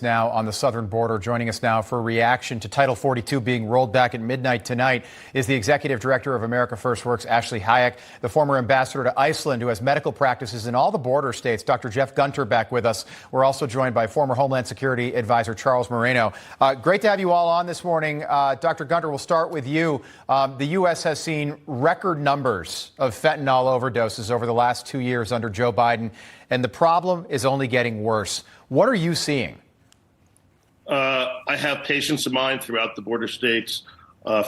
Now on the southern border. Joining us now for a reaction to Title 42 being rolled back at midnight tonight is the Executive Director of America First Works, Ashley Hayek, the former ambassador to Iceland who has medical practices in all the border states, Dr. Jeff Gunter, back with us. We're also joined by former Homeland Security Advisor Charles Moreno. Great to have you all on this morning. Dr. Gunter, we'll start with you. The U.S. has seen record numbers of fentanyl overdoses over the last 2 years under Joe Biden, and the problem is only getting worse. What are you seeing? I have patients of mine throughout the border states,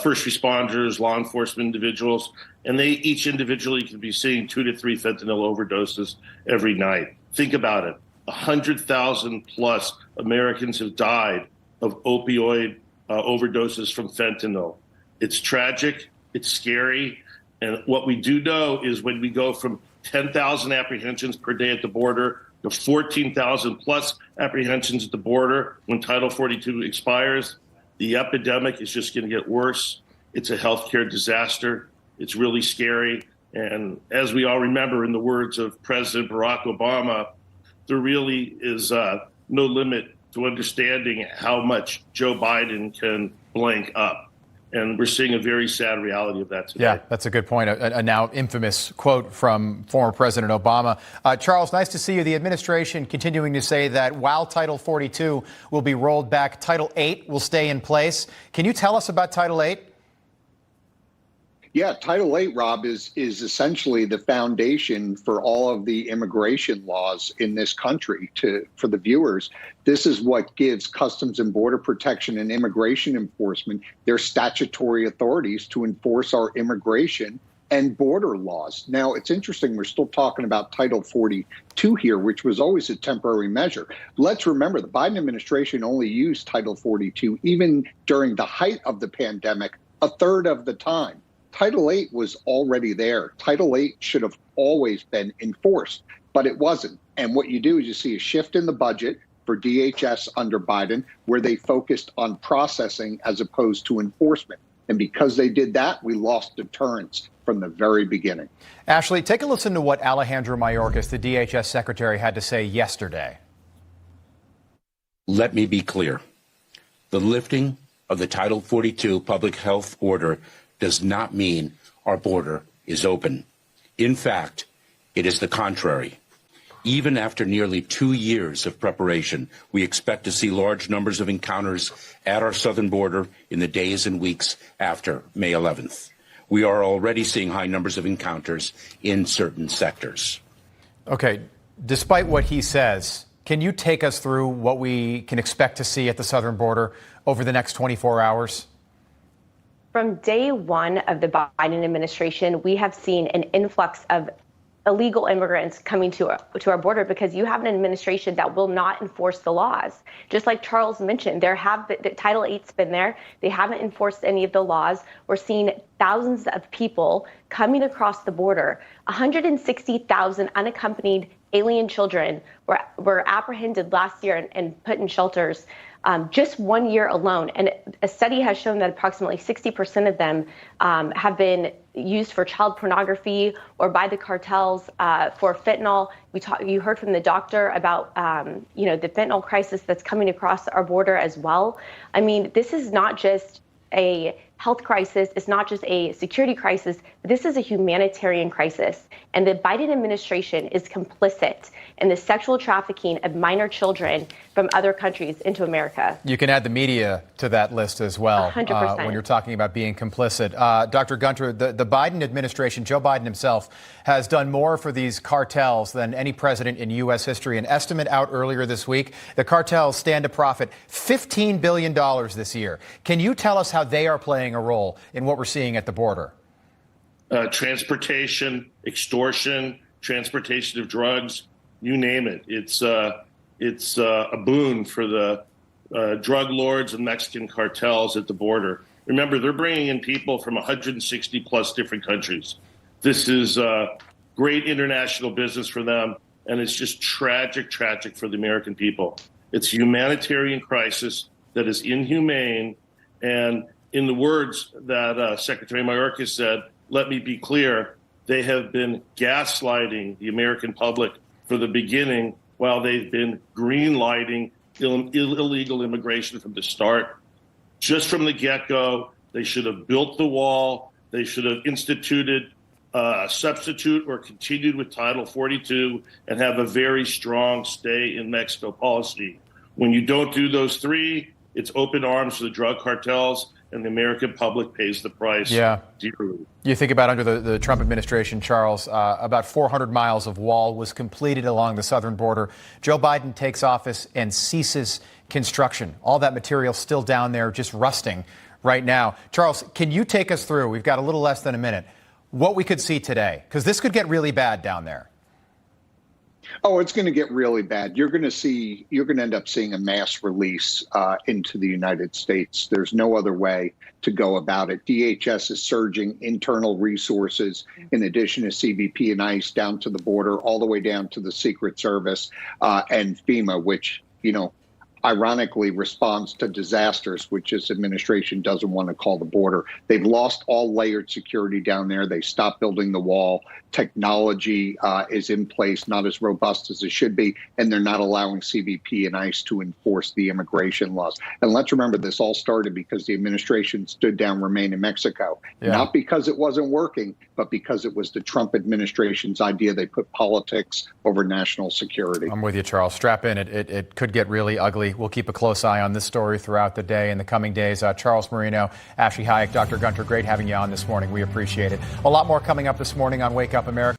first responders, law enforcement individuals, and they each individually can be seeing 2 to 3 fentanyl overdoses every night. Think about it. 100,000 plus Americans have died of opioid overdoses from fentanyl. It's tragic. It's scary. And what we do know is when we go from 10,000 apprehensions per day at the border to 14,000 plus apprehensions at the border when Title 42 expires, the epidemic is just going to get worse. It's a healthcare disaster. It's really scary. And as we all remember, in the words of President Barack Obama, there really is no limit to understanding how much Joe Biden can blank up. And we're seeing a very sad reality of that today. Yeah, that's a good point. A now infamous quote from former President Obama. Charles, nice to see you. The administration continuing to say that while Title 42 will be rolled back, Title 8 will stay in place. Can you tell us about Title 8? Yeah, Title 8, Rob, is essentially the foundation for all of the immigration laws in this country. For the viewers, this is what gives Customs and Border Protection and Immigration Enforcement their statutory authorities to enforce our immigration and border laws. Now, it's interesting, we're still talking about Title 42 here, which was always a temporary measure. Let's remember, the Biden administration only used Title 42, even during the height of the pandemic, a third of the time. Title 8 was already there. Title 8 should have always been enforced, but it wasn't. And what you do is you see a shift in the budget for DHS under Biden, where they focused on processing as opposed to enforcement. And because they did that, we lost deterrence from the very beginning. Ashley, take a listen to what Alejandro Mayorkas, the DHS secretary, had to say yesterday. Let me be clear. The lifting of the Title 42 public health order does not mean our border is open. In fact, it is the contrary. Even after nearly 2 years of preparation, we expect to see large numbers of encounters at our southern border in the days and weeks after May 11th. We are already seeing high numbers of encounters in certain sectors. Okay, despite what he says, can you take us through what we can expect to see at the southern border over the next 24 hours? From day one of the Biden administration, we have seen an influx of illegal immigrants coming to our border because you have an administration that will not enforce the laws. Just like Charles mentioned, Title 8's been there. They haven't enforced any of the laws. We're seeing thousands of people coming across the border. 160,000 unaccompanied alien children were apprehended last year and put in shelters. Just 1 year alone. And a study has shown that approximately 60% of them have been used for child pornography or by the cartels for fentanyl. You heard from the doctor about, the fentanyl crisis that's coming across our border as well. I mean, this is not just a health crisis. It's not just a security crisis. This is a humanitarian crisis. And the Biden administration is complicit in the sexual trafficking of minor children from other countries into America. You can add the media to that list as well. 100%. When you're talking about being complicit. Dr. Gunter, the Biden administration, Joe Biden himself, has done more for these cartels than any president in U.S. history. An estimate out earlier this week, the cartels stand to profit $15 billion this year. Can you tell us how they are playing a role in what we're seeing at the border? Transportation, extortion, transportation of drugs, you name it. It's a boon for the drug lords and Mexican cartels at the border. Remember, they're bringing in people from 160 plus different countries. This is great international business for them, and it's just tragic for the American people. It's a humanitarian crisis that is inhumane, and in the words that Secretary Mayorkas said, let me be clear, they have been gaslighting the American public for the beginning while they've been green-lighting illegal immigration from the start. Just from the get-go, they should have built the wall. They should have instituted a substitute or continued with Title 42 and have a very strong stay in Mexico policy. When you don't do those three, it's open arms to the drug cartels, and the American public pays the price dearly. You think about under the Trump administration, Charles, about 400 miles of wall was completed along the southern border. Joe Biden takes office and ceases construction. All that material still down there, just rusting right now. Charles, can you take us through, we've got a little less than a minute, what we could see today? Because this could get really bad down there. Oh, it's going to get really bad. You're going to end up seeing a mass release into the United States. There's no other way to go about it. DHS is surging internal resources in addition to CBP and ICE down to the border, all the way down to the Secret Service and FEMA, which, ironically responds to disasters, which this administration doesn't want to call the border. They've lost all layered security down there. They stopped building the wall. Technology is in place, not as robust as it should be, and they're not allowing CBP and ICE to enforce the immigration laws. And let's remember, this all started because the administration stood down Remain in Mexico, not because it wasn't working, but because it was the Trump administration's idea. They put politics over national security. I'm with you, Charles. Strap in. It could get really ugly. We'll keep a close eye on this story throughout the day and the coming days. Charles Marino, Ashley Hayek, Dr. Gunter, great having you on this morning. We appreciate it. A lot more coming up this morning on Wake Up America.